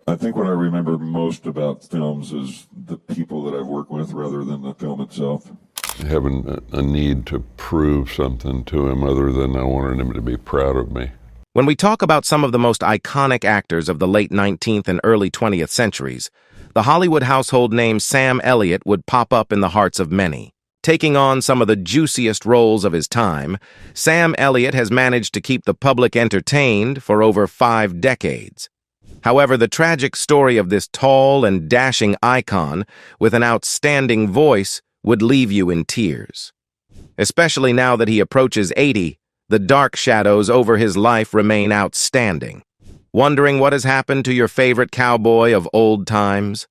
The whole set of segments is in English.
I think what I remember most about films is the people that I've worked with rather than the film itself. Having a need to prove something to him other than I wanted him to be proud of me. When we talk about some of the most iconic actors of the late 19th and early 20th centuries, the Hollywood household name Sam Elliott would pop up in the hearts of many. Taking on some of the juiciest roles of his time, Sam Elliott has managed to keep the public entertained for over 5 decades. However, the tragic story of this tall and dashing icon with an outstanding voice would leave you in tears. Especially now that he approaches 80, the dark shadows over his life remain outstanding. Wondering what has happened to your favorite cowboy of old times?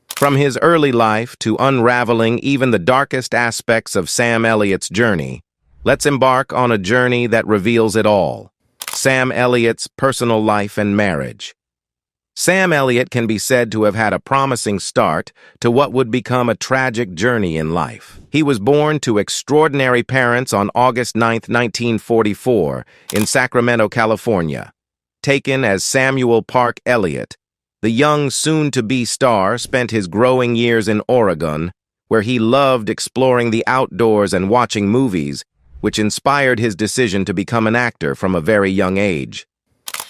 From his early life to unraveling even the darkest aspects of Sam Elliott's journey, let's embark on a journey that reveals it all. Sam Elliott's personal life and marriage. Sam Elliott can be said to have had a promising start to what would become a tragic journey in life. He was born to extraordinary parents on August 9, 1944, in Sacramento, California. Taken as Samuel Park Elliott, the young soon-to-be star spent his growing years in Oregon, where he loved exploring the outdoors and watching movies, which inspired his decision to become an actor from a very young age.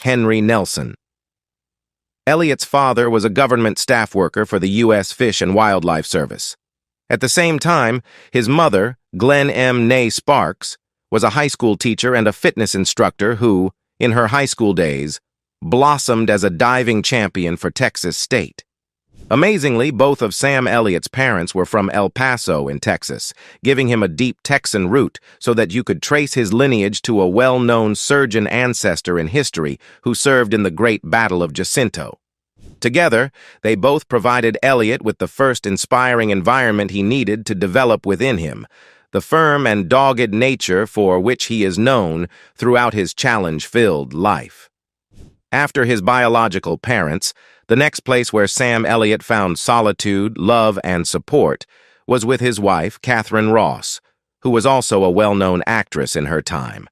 Henry Nelson. Elliott's father was a government staff worker for the U.S. Fish and Wildlife Service. At the same time, his mother, Glenn M. Nay Sparks, was a high school teacher and a fitness instructor who, in her high school days, blossomed as a diving champion for Texas State. Amazingly, both of Sam Elliott's parents were from El Paso in Texas, giving him a deep Texan root so that you could trace his lineage to a well-known surgeon ancestor in history who served in the Great Battle of Jacinto. Together, they both provided Elliott with the first inspiring environment he needed to develop within him, the firm and dogged nature for which he is known throughout his challenge-filled life. After his biological parents, the next place where Sam Elliott found solitude, love, and support was with his wife, Katharine Ross, who was also a well-known actress in her time.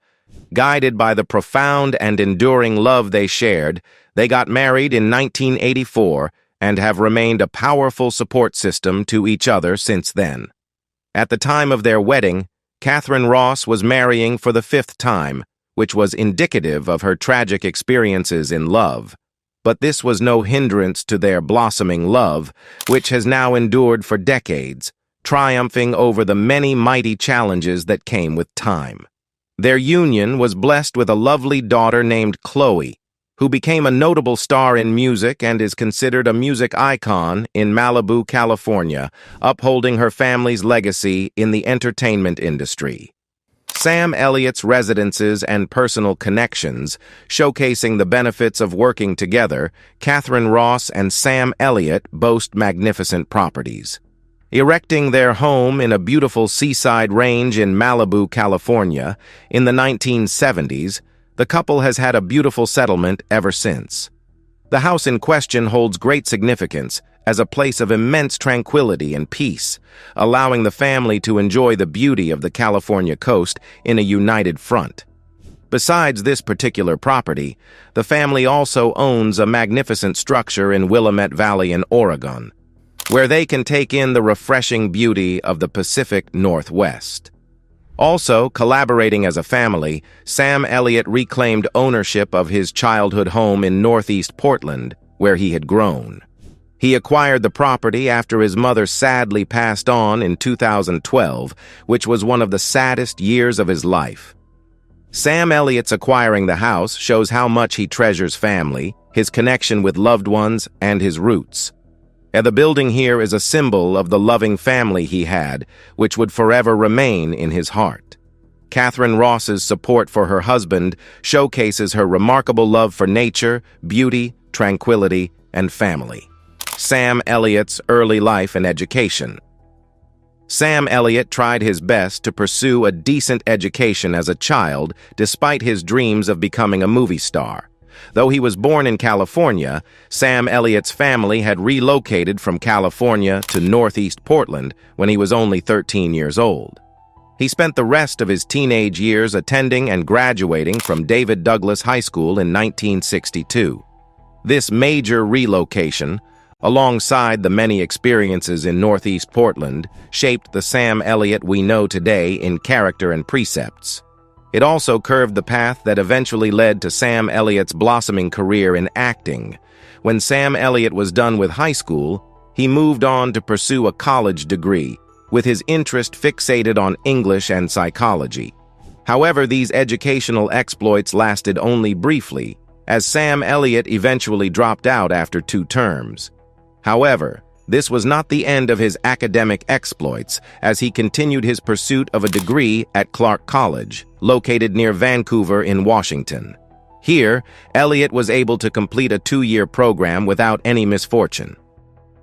Guided by the profound and enduring love they shared, they got married in 1984 and have remained a powerful support system to each other since then. At the time of their wedding, Katharine Ross was marrying for the 5th time, which was indicative of her tragic experiences in love. But this was no hindrance to their blossoming love, which has now endured for decades, triumphing over the many mighty challenges that came with time. Their union was blessed with a lovely daughter named Chloe, who became a notable star in music and is considered a music icon in Malibu, California, upholding her family's legacy in the entertainment industry. Sam Elliott's residences and personal connections, showcasing the benefits of working together, Katharine Ross and Sam Elliott boast magnificent properties. Erecting their home in a beautiful seaside range in Malibu, California, in the 1970s, the couple has had a beautiful settlement ever since. The house in question holds great significance as a place of immense tranquility and peace, allowing the family to enjoy the beauty of the California coast in a united front. Besides this particular property, the family also owns a magnificent structure in Willamette Valley in Oregon, where they can take in the refreshing beauty of the Pacific Northwest. Also, collaborating as a family, Sam Elliott reclaimed ownership of his childhood home in Northeast Portland, where he had grown. He acquired the property after his mother sadly passed on in 2012, which was one of the saddest years of his life. Sam Elliott's acquiring the house shows how much he treasures family, his connection with loved ones, and his roots. And the building here is a symbol of the loving family he had, which would forever remain in his heart. Katharine Ross's support for her husband showcases her remarkable love for nature, beauty, tranquility, and family. Sam Elliott's early life and education. Sam Elliott tried his best to pursue a decent education as a child despite his dreams of becoming a movie star. Though he was born in California, Sam Elliott's family had relocated from California to Northeast Portland when he was only 13 years old. He spent the rest of his teenage years attending and graduating from David Douglas High School in 1962. This major relocation, alongside the many experiences in Northeast Portland, shaped the Sam Elliott we know today in character and precepts. It also curved the path that eventually led to Sam Elliott's blossoming career in acting. When Sam Elliott was done with high school, he moved on to pursue a college degree, with his interest fixated on English and psychology. However, these educational exploits lasted only briefly, as Sam Elliott eventually dropped out after 2 terms. However, this was not the end of his academic exploits, as he continued his pursuit of a degree at Clark College, located near Vancouver in Washington. Here, Elliott was able to complete a 2-year program without any misfortune.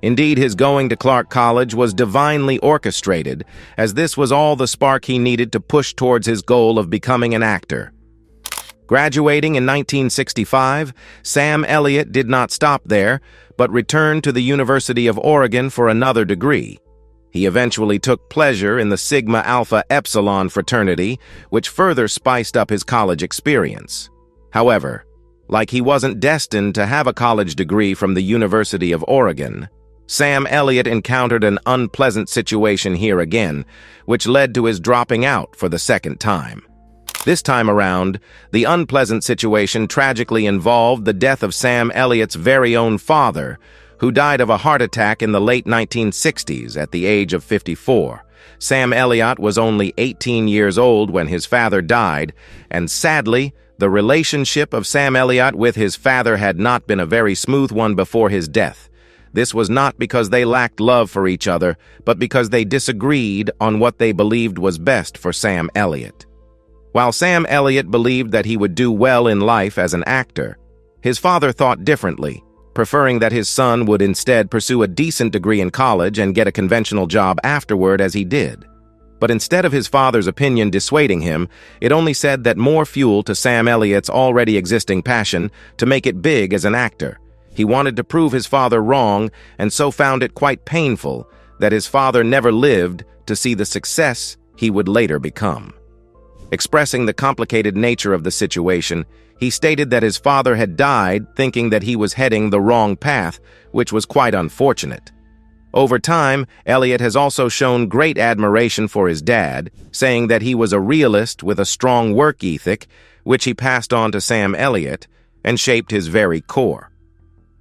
Indeed, his going to Clark College was divinely orchestrated, as this was all the spark he needed to push towards his goal of becoming an actor. Graduating in 1965, Sam Elliott did not stop there, but returned to the University of Oregon for another degree. He eventually took pleasure in the Sigma Alpha Epsilon fraternity, which further spiced up his college experience. However, like he wasn't destined to have a college degree from the University of Oregon, Sam Elliott encountered an unpleasant situation here again, which led to his dropping out for the 2nd time. This time around, the unpleasant situation tragically involved the death of Sam Elliott's very own father, who died of a heart attack in the late 1960s at the age of 54. Sam Elliott was only 18 years old when his father died, and sadly, the relationship of Sam Elliott with his father had not been a very smooth one before his death. This was not because they lacked love for each other, but because they disagreed on what they believed was best for Sam Elliott. While Sam Elliott believed that he would do well in life as an actor, his father thought differently, preferring that his son would instead pursue a decent degree in college and get a conventional job afterward as he did. But instead of his father's opinion dissuading him, it only said that more fuel to Sam Elliott's already existing passion to make it big as an actor. He wanted to prove his father wrong, and so found it quite painful that his father never lived to see the success he would later become. Expressing the complicated nature of the situation, he stated that his father had died thinking that he was heading the wrong path, which was quite unfortunate. Over time, Elliott has also shown great admiration for his dad, saying that he was a realist with a strong work ethic, which he passed on to Sam Elliott, and shaped his very core.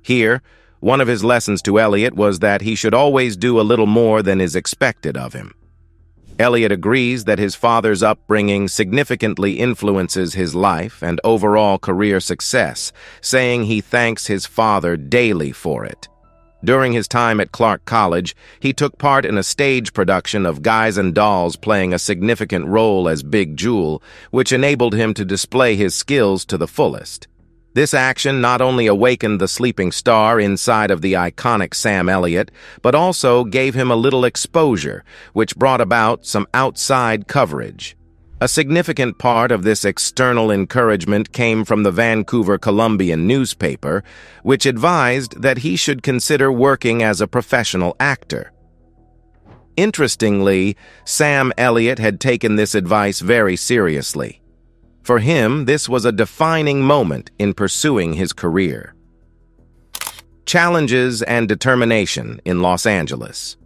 Here, one of his lessons to Elliott was that he should always do a little more than is expected of him. Elliott agrees that his father's upbringing significantly influences his life and overall career success, saying he thanks his father daily for it. During his time at Clark College, he took part in a stage production of Guys and Dolls playing a significant role as Big Jewel, which enabled him to display his skills to the fullest. This action not only awakened the sleeping star inside of the iconic Sam Elliott, but also gave him a little exposure, which brought about some outside coverage. A significant part of this external encouragement came from the Vancouver Columbian newspaper, which advised that he should consider working as a professional actor. Interestingly, Sam Elliott had taken this advice very seriously. For him, this was a defining moment in pursuing his career. Challenges and determination in Los Angeles.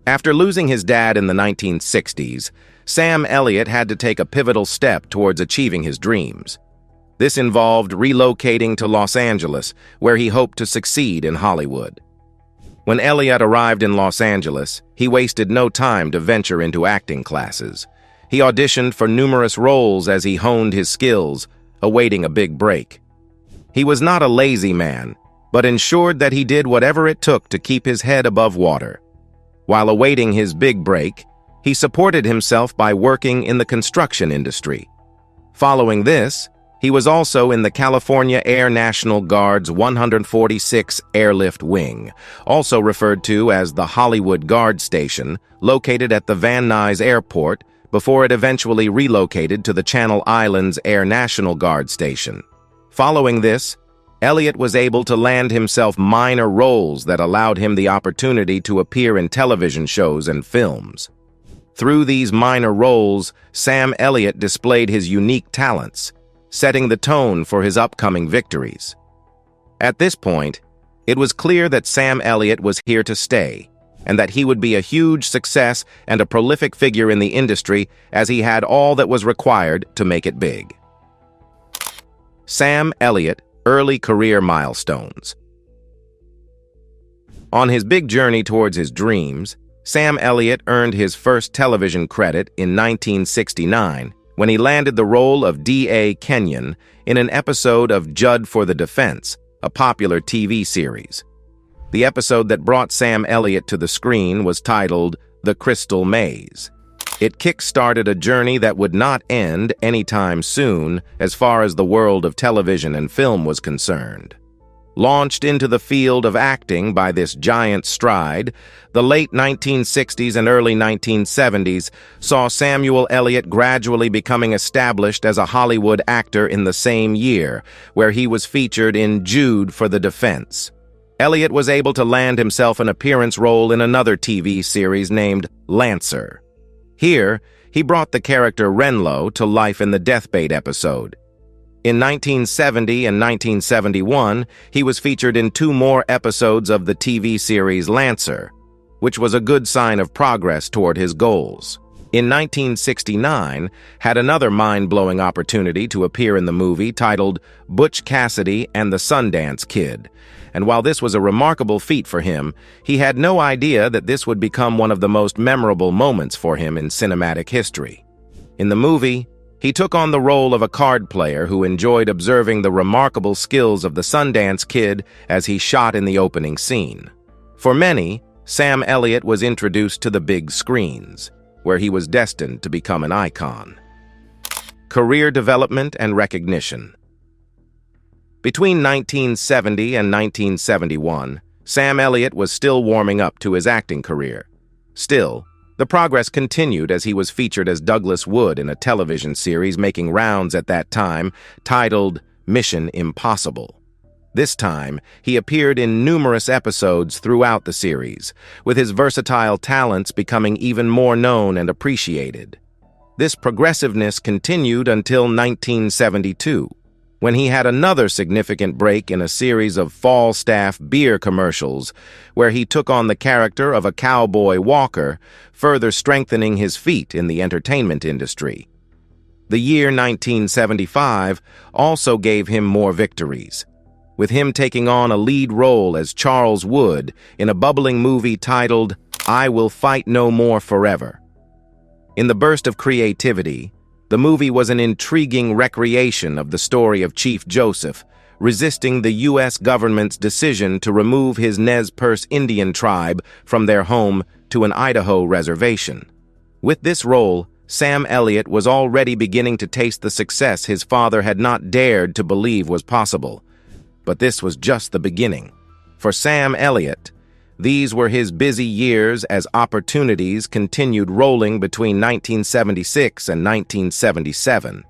After losing his dad in the 1960s, Sam Elliott had to take a pivotal step towards achieving his dreams. This involved relocating to Los Angeles, where he hoped to succeed in Hollywood. When Elliott arrived in Los Angeles, he wasted no time to venture into acting classes. He auditioned for numerous roles as he honed his skills, awaiting a big break. He was not a lazy man, but ensured that he did whatever it took to keep his head above water. While awaiting his big break, he supported himself by working in the construction industry. Following this, he was also in the California Air National Guard's 146 Airlift Wing, also referred to as the Hollywood Guard Station, located at the Van Nuys Airport, before it eventually relocated to the Channel Islands Air National Guard Station. Following this, Elliott was able to land himself minor roles that allowed him the opportunity to appear in television shows and films. Through these minor roles, Sam Elliott displayed his unique talents, setting the tone for his upcoming victories. At this point, it was clear that Sam Elliott was here to stay, and that he would be a huge success and a prolific figure in the industry, as he had all that was required to make it big. Sam Elliott, early career milestones. On his big journey towards his dreams, Sam Elliott earned his first television credit in 1969 when he landed the role of D.A. Kenyon in an episode of Judd for the Defense, a popular TV series. The episode that brought Sam Elliott to the screen was titled The Crystal Maze. It kick-started a journey that would not end anytime soon as far as the world of television and film was concerned. Launched into the field of acting by this giant stride, the late 1960s and early 1970s saw Samuel Elliott gradually becoming established as a Hollywood actor in the same year, where he was featured in Judd for the Defense. Elliott was able to land himself an appearance role in another TV series named Lancer. Here, he brought the character Renlo to life in the Deathbait episode. In 1970 and 1971, he was featured in 2 more episodes of the TV series Lancer, which was a good sign of progress toward his goals. In 1969, had another mind-blowing opportunity to appear in the movie titled Butch Cassidy and the Sundance Kid, and while this was a remarkable feat for him, he had no idea that this would become one of the most memorable moments for him in cinematic history. In the movie, he took on the role of a card player who enjoyed observing the remarkable skills of the Sundance Kid as he shot in the opening scene. For many, Sam Elliott was introduced to the big screens, where he was destined to become an icon. Career development and recognition. Between 1970 and 1971, Sam Elliott was still warming up to his acting career. Still, the progress continued as he was featured as Douglas Wood in a television series making rounds at that time, titled Mission Impossible. This time, he appeared in numerous episodes throughout the series, with his versatile talents becoming even more known and appreciated. This progressiveness continued until 1972, when he had another significant break in a series of Falstaff beer commercials, where he took on the character of a cowboy walker, further strengthening his feet in the entertainment industry. The year 1975 also gave him more victories, with him taking on a lead role as Charles Wood in a bubbling movie titled I Will Fight No More Forever. In the burst of creativity, the movie was an intriguing recreation of the story of Chief Joseph, resisting the U.S. government's decision to remove his Nez Perce Indian tribe from their home to an Idaho reservation. With this role, Sam Elliott was already beginning to taste the success his father had not dared to believe was possible. But this was just the beginning. For Sam Elliott, these were his busy years as opportunities continued rolling between 1976 and 1977.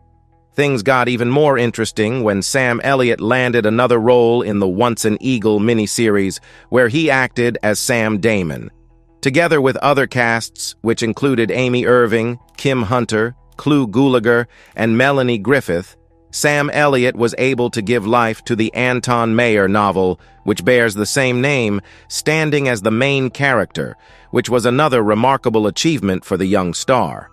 Things got even more interesting when Sam Elliott landed another role in the Once an Eagle miniseries, where he acted as Sam Damon. Together with other casts, which included Amy Irving, Kim Hunter, Clu Gulager, and Melanie Griffith, Sam Elliott was able to give life to the Anton Mayer novel, which bears the same name, standing as the main character, which was another remarkable achievement for the young star.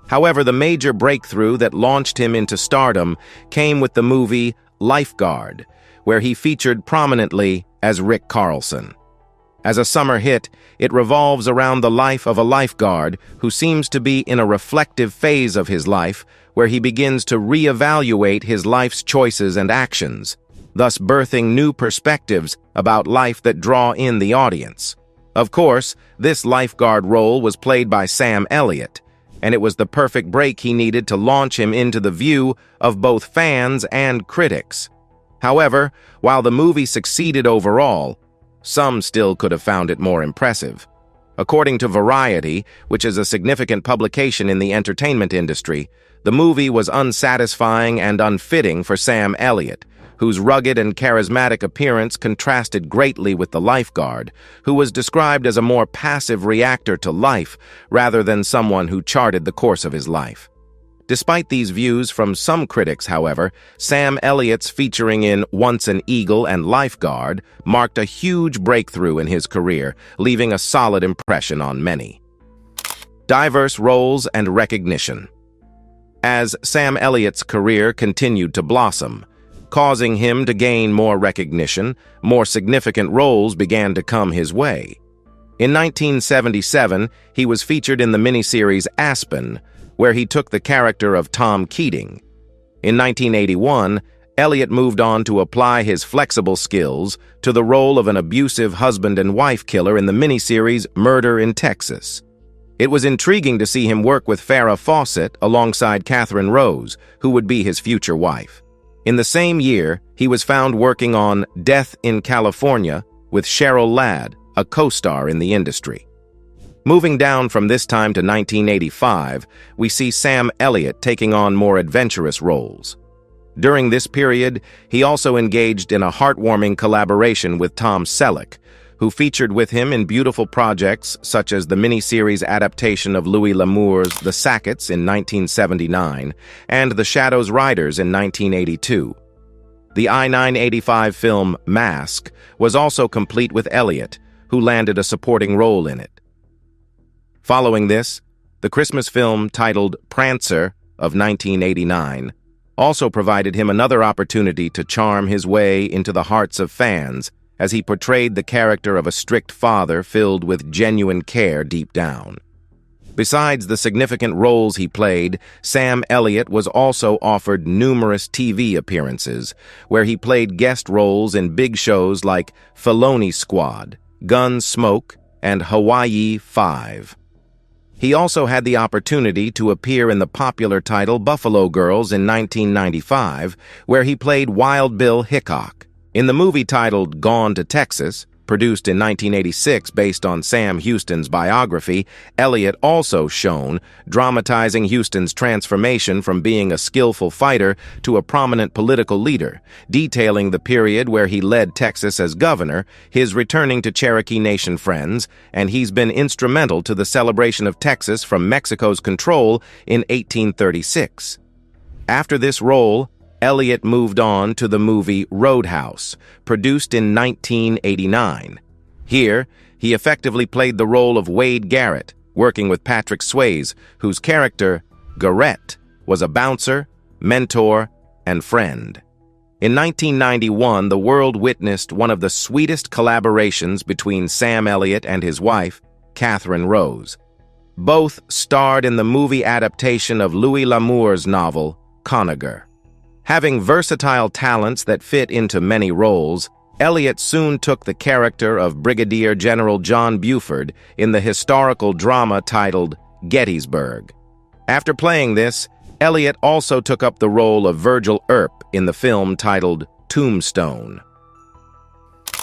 However, the major breakthrough that launched him into stardom came with the movie Lifeguard, where he featured prominently as Rick Carlson. As a summer hit, it revolves around the life of a lifeguard who seems to be in a reflective phase of his life, where he begins to reevaluate his life's choices and actions, thus birthing new perspectives about life that draw in the audience. Of course, this lifeguard role was played by Sam Elliott, and it was the perfect break he needed to launch him into the view of both fans and critics. However, while the movie succeeded overall, some still could have found it more impressive. According to Variety, which is a significant publication in the entertainment industry, the movie was unsatisfying and unfitting for Sam Elliott, whose rugged and charismatic appearance contrasted greatly with the lifeguard, who was described as a more passive reactor to life rather than someone who charted the course of his life. Despite these views from some critics, however, Sam Elliott's featuring in Once an Eagle and Lifeguard marked a huge breakthrough in his career, leaving a solid impression on many. Diverse roles and recognition. As Sam Elliott's career continued to blossom, causing him to gain more recognition, more significant roles began to come his way. In 1977, he was featured in the miniseries Aspen, where he took the character of Tom Keating. In 1981, Elliott moved on to apply his flexible skills to the role of an abusive husband and wife killer in the miniseries Murder in Texas. It was intriguing to see him work with Farrah Fawcett alongside Catherine Rose, who would be his future wife. In the same year, he was found working on Death in California with Cheryl Ladd, a co-star in the industry. Moving down from this time to 1985, we see Sam Elliott taking on more adventurous roles. During this period, he also engaged in a heartwarming collaboration with Tom Selleck, who featured with him in beautiful projects such as the miniseries adaptation of Louis L'Amour's The Sackets in 1979 and The Shadows Riders in 1982. The I-985 film Mask was also complete with Elliott, who landed a supporting role in it. Following this, the Christmas film titled Prancer of 1989 also provided him another opportunity to charm his way into the hearts of fans as he portrayed the character of a strict father filled with genuine care deep down. Besides the significant roles he played, Sam Elliott was also offered numerous TV appearances, where he played guest roles in big shows like Filoni Squad, Gunsmoke, and Hawaii 5. He also had the opportunity to appear in the popular title Buffalo Girls in 1995, where he played Wild Bill Hickok. In the movie titled Gone to Texas, produced in 1986 based on Sam Houston's biography, Elliott also shone, dramatizing Houston's transformation from being a skillful fighter to a prominent political leader, detailing the period where he led Texas as governor, his returning to Cherokee Nation friends, and he's been instrumental to the celebration of Texas from Mexico's control in 1836. After this role, Elliott moved on to the movie Roadhouse, produced in 1989. Here, he effectively played the role of Wade Garrett, working with Patrick Swayze, whose character, Garrett, was a bouncer, mentor, and friend. In 1991, the world witnessed one of the sweetest collaborations between Sam Elliott and his wife, Catherine Rose. Both starred in the movie adaptation of Louis L'Amour's novel, Conager. Having versatile talents that fit into many roles, Elliott soon took the character of Brigadier General John Buford in the historical drama titled Gettysburg. After playing this, Elliott also took up the role of Virgil Earp in the film titled Tombstone.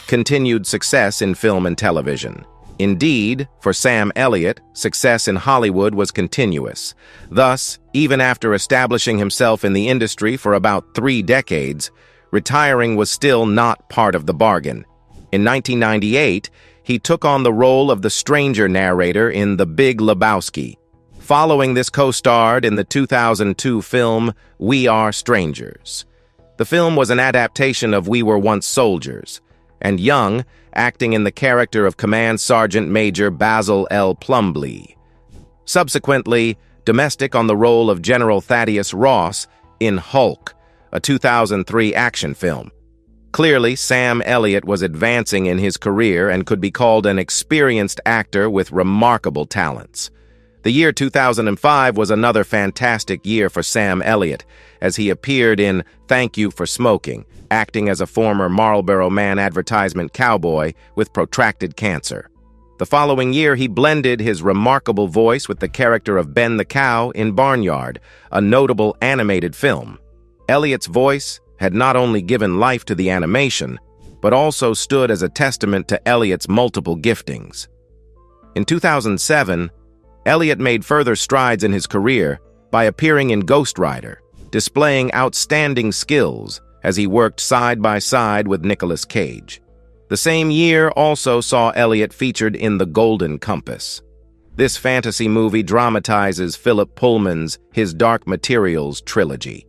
Continued success in film and television. Indeed, for Sam Elliott, success in Hollywood was continuous. Thus, even after establishing himself in the industry for about 3 decades, retiring was still not part of the bargain. In 1998, he took on the role of the stranger narrator in The Big Lebowski. Following this, co-starred in the 2002 film We Are Strangers. The film was an adaptation of We Were Once Soldiers, and Young, acting in the character of Command Sergeant Major Basil L. Plumbley. Subsequently, domestic on the role of General Thaddeus Ross in Hulk, a 2003 action film. Clearly, Sam Elliott was advancing in his career and could be called an experienced actor with remarkable talents. The year 2005 was another fantastic year for Sam Elliott, as he appeared in Thank You for Smoking, acting as a former Marlboro Man advertisement cowboy with protracted cancer. The following year, he blended his remarkable voice with the character of Ben the Cow in Barnyard, a notable animated film. Elliott's voice had not only given life to the animation, but also stood as a testament to Elliott's multiple giftings. In 2007, Elliott made further strides in his career by appearing in Ghost Rider, displaying outstanding skills as he worked side by side with Nicolas Cage. The same year also saw Elliott featured in The Golden Compass. This fantasy movie dramatizes Philip Pullman's His Dark Materials trilogy.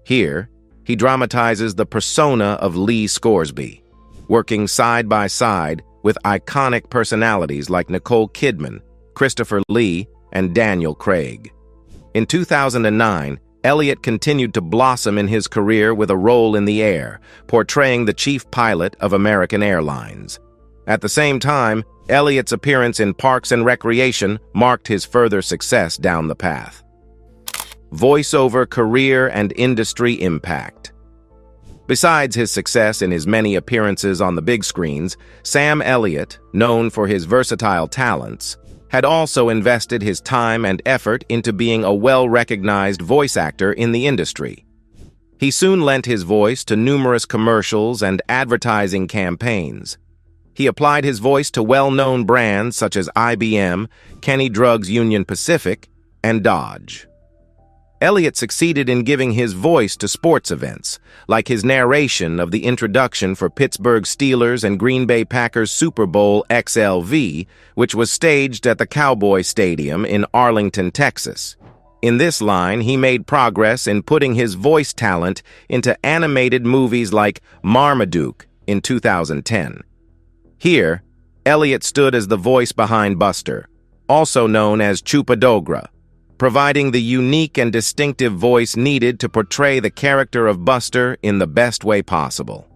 Here, he dramatizes the persona of Lee Scoresby, working side by side with iconic personalities like Nicole Kidman, Christopher Lee, and Daniel Craig. In 2009, Elliott continued to blossom in his career with a role in The Air, portraying the chief pilot of American Airlines. At the same time, Elliott's appearance in Parks and Recreation marked his further success down the path. Voiceover career and industry impact. Besides his success in his many appearances on the big screens, Sam Elliott, known for his versatile talents, had also invested his time and effort into being a well-recognized voice actor in the industry. He soon lent his voice to numerous commercials and advertising campaigns. He applied his voice to well-known brands such as IBM, Kenny Drugs Union Pacific, and Dodge. Elliott succeeded in giving his voice to sports events, like his narration of the introduction for Pittsburgh Steelers and Green Bay Packers Super Bowl XLV, which was staged at the Cowboy Stadium in Arlington, Texas. In this line, he made progress in putting his voice talent into animated movies like Marmaduke in 2010. Here, Elliott stood as the voice behind Buster, also known as Chupa Dogra, providing the unique and distinctive voice needed to portray the character of Buster in the best way possible.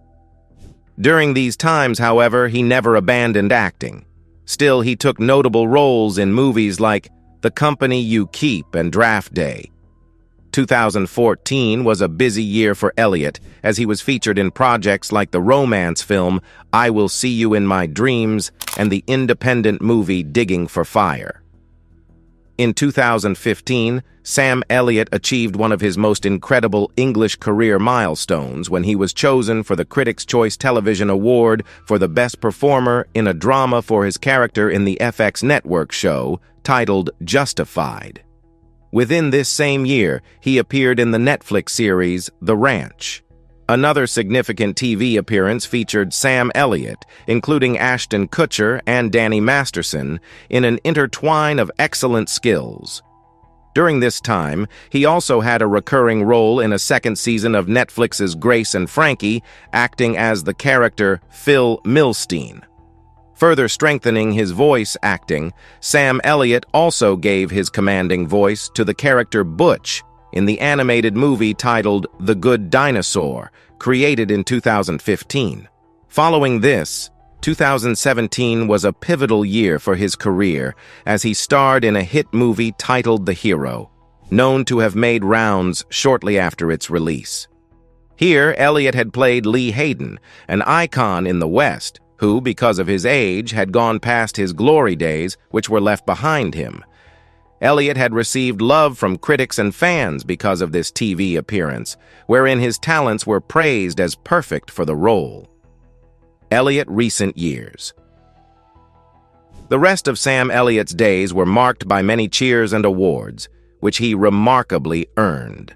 During these times, however, he never abandoned acting. Still, he took notable roles in movies like The Company You Keep and Draft Day. 2014 was a busy year for Elliott, as he was featured in projects like the romance film I Will See You in My Dreams and the independent movie Digging for Fire. In 2015, Sam Elliott achieved one of his most incredible English career milestones when he was chosen for the Critics' Choice Television Award for the Best Performer in a Drama for his character in the FX network show titled Justified. Within this same year, he appeared in the Netflix series The Ranch. Another significant TV appearance featured Sam Elliott, including Ashton Kutcher and Danny Masterson, in an intertwine of excellent skills. During this time, he also had a recurring role in a second season of Netflix's Grace and Frankie, acting as the character Phil Milstein. Further strengthening his voice acting, Sam Elliott also gave his commanding voice to the character Butch in the animated movie titled The Good Dinosaur, created in 2015. Following this, 2017 was a pivotal year for his career as he starred in a hit movie titled The Hero, known to have made rounds shortly after its release. Here, Elliott had played Lee Hayden, an icon in the West, who, because of his age, had gone past his glory days, which were left behind him. Elliott had received love from critics and fans because of this TV appearance, wherein his talents were praised as perfect for the role. Elliott recent years. The rest of Sam Elliott's days were marked by many cheers and awards, which he remarkably earned.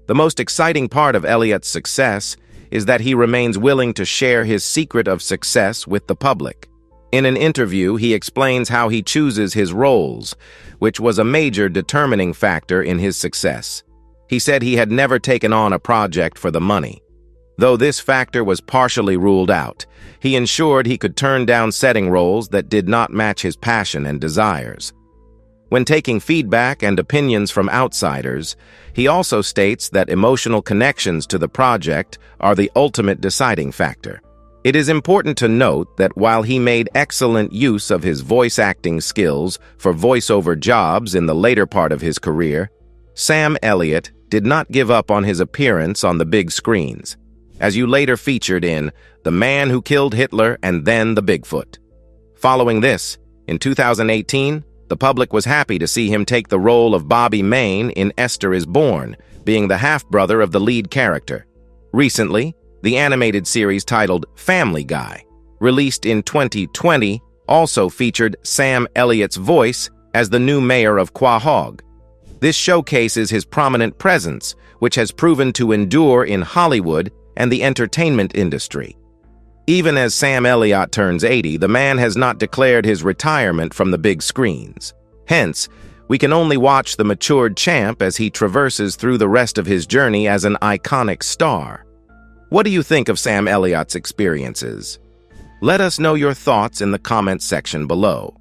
The most exciting part of Elliott's success is that he remains willing to share his secret of success with the public. In an interview, he explains how he chooses his roles, which was a major determining factor in his success. He said he had never taken on a project for the money. Though this factor was partially ruled out, he ensured he could turn down setting roles that did not match his passion and desires. When taking feedback and opinions from outsiders, he also states that emotional connections to the project are the ultimate deciding factor. It is important to note that while he made excellent use of his voice acting skills for voiceover jobs in the later part of his career, Sam Elliott did not give up on his appearance on the big screens, as you later featured in The Man Who Killed Hitler and Then the Bigfoot. Following this, in 2018, the public was happy to see him take the role of Bobby Maine in Esther is Born, being the half-brother of the lead character. Recently, the animated series titled Family Guy, released in 2020, also featured Sam Elliott's voice as the new mayor of Quahog. This showcases his prominent presence, which has proven to endure in Hollywood and the entertainment industry. Even as Sam Elliott turns 80, the man has not declared his retirement from the big screens. Hence, we can only watch the matured champ as he traverses through the rest of his journey as an iconic star. What do you think of Sam Elliott's experiences? Let us know your thoughts in the comments section below.